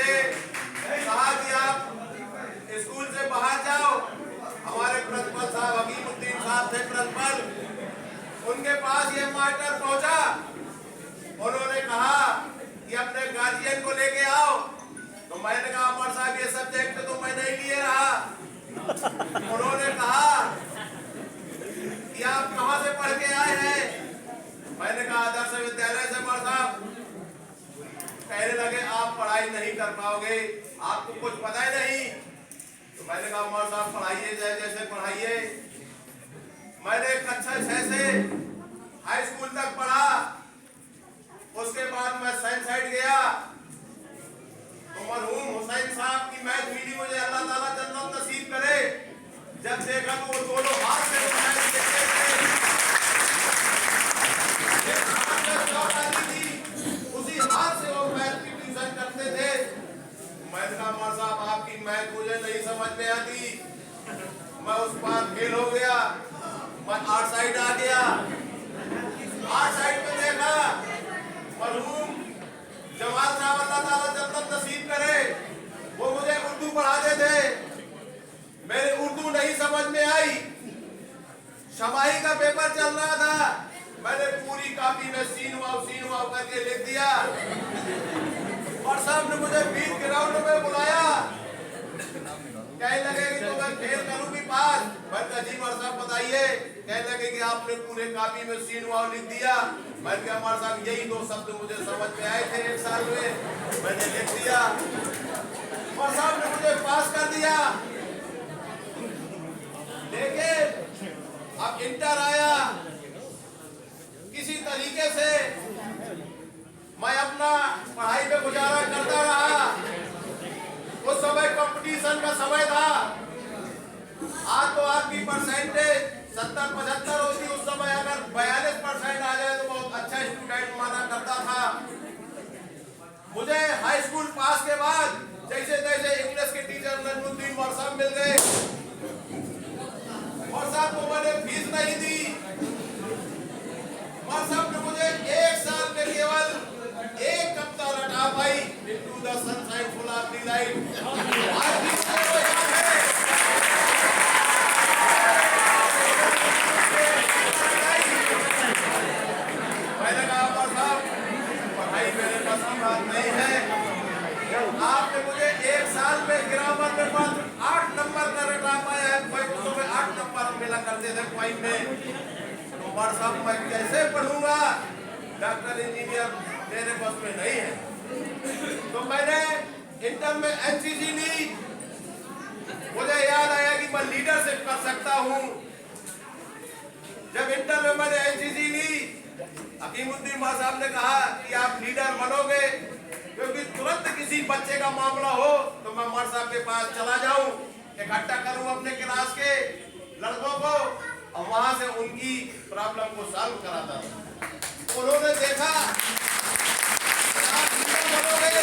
मैंने कहा कि आप स्कूल से बाहर जाओ। हमारे प्रिंसिपल साहब हकीमुद्दीन साहब थे प्रिंसिपल, उनके पास ये मास्टर पहुंचा। उन्होंने कहा कि अपने गार्जियन को लेके आओ। तो मैंने कहा अमर साहब ये सब्जेक्ट तो मैं नहीं लिए रहा। उन्होंने कहा कि आप कहाँ से पढ़ के आए हैं? मैंने कहा आदर्श विद्यालय से अमर साहब। कहने लगे आप पढ़ाई नहीं कर पाओगे, आपको कुछ पता ही नहीं। तो मैंने कहा अमर साहब पढ़ाइए जैसे पढ़ाइए। मैंने कक्षा 6 से हाई स्कूल तक पढ़ा। उसके बाद मैं साइंस साइड गया तो मरहूम हुसैन साहब की मैथ मिली मुझे, अल्लाह ताला जन्नत नसीब करे। जब देखा तो वो दोनों हाथ से मैथ लिखते थे, उसी हाथ से वो मैथ की ट्यूशन करते थे। मैंने कहा अमर साहब आपकी मैथ मुझे नहीं समझ में आती। मैं उस बार फेल हो गया। मैं आर्ट साइड आ गया। आर्ट साइड में देखा मरहूम जमाल साहब अल्लाह ताला जन्नत नसीब करे, वो मुझे उर्दू पढ़ाते थे। मेरे उर्दू नहीं समझ में आई। शमाही का पेपर चल रहा था, मैंने पूरी कॉपी में सीन वाव करके लिख दिया। और साहब ने मुझे बीच ग्राउंड में बुलाया, कहने लगे कि तो मैं फेल करूंगी पास। मैंने कहा जी मर साहब बताइए। कहने लगे कि आपने पूरे कॉपी में सीन वाव लिख दिया। मैंने कहा मर साहब यही 2 शब्द मुझे समझ में आए थे 1 साल में, मैंने लिख दिया। मर साहब ने मुझे पास कर दिया। लेकिन अब इंटर आया, किसी तरीके से मैं अपना पढ़ाई पे गुजारा करता रहा। उस समय कंपटीशन का समय था। आज तो आपकी परसेंटेज 70-75 होती, उस समय अगर 42% आ जाए तो बहुत अच्छा स्टूडेंट माना करता था। मुझे हाई स्कूल पास के बाद जैसे तैसे इंग्लिश के टीचर नजमुद्दीन मौर साहब मिल गए। मौर साहब को मैंने फीस नहीं दी। मौर साहब ने मुझे 1 साल में केवल 1 कविता रटा पाई, into the sunshine full of delight. आज भी मुझे याद है। मैंने कहा मौर साहब पढ़ाई मेरे पास की बात नहीं है। आपने मुझे 1 साल में ग्रामर में मात्र 8 नंबर का रटा पाया है। कोई में 8 नंबर मिला करते थे पॉइंट में। तो मौर साहब मैं कैसे पढ़ूंगा? डॉक्टर इंजीनियर मेरे बस में नहीं है। तो मैंने इंटर में एनसीसी ली। मुझे याद आया कि मैं लीडरशिप कर सकता हूँ। जब इंटर में मैंने एनसीसी ली, हकीमुद्दीन मौर साहब ने कहा कि आप लीडर बनोगे, क्योंकि तुरंत किसी बच्चे का मामला हो तो मैं मौर साहब के पास चला जाऊं, इकट्ठा करूं अपने क्लास के लड़कों को और वहां से उनकी प्रॉब्लम को सॉल्व कराता था। उन्होंने देखा आप लीडर बनोगे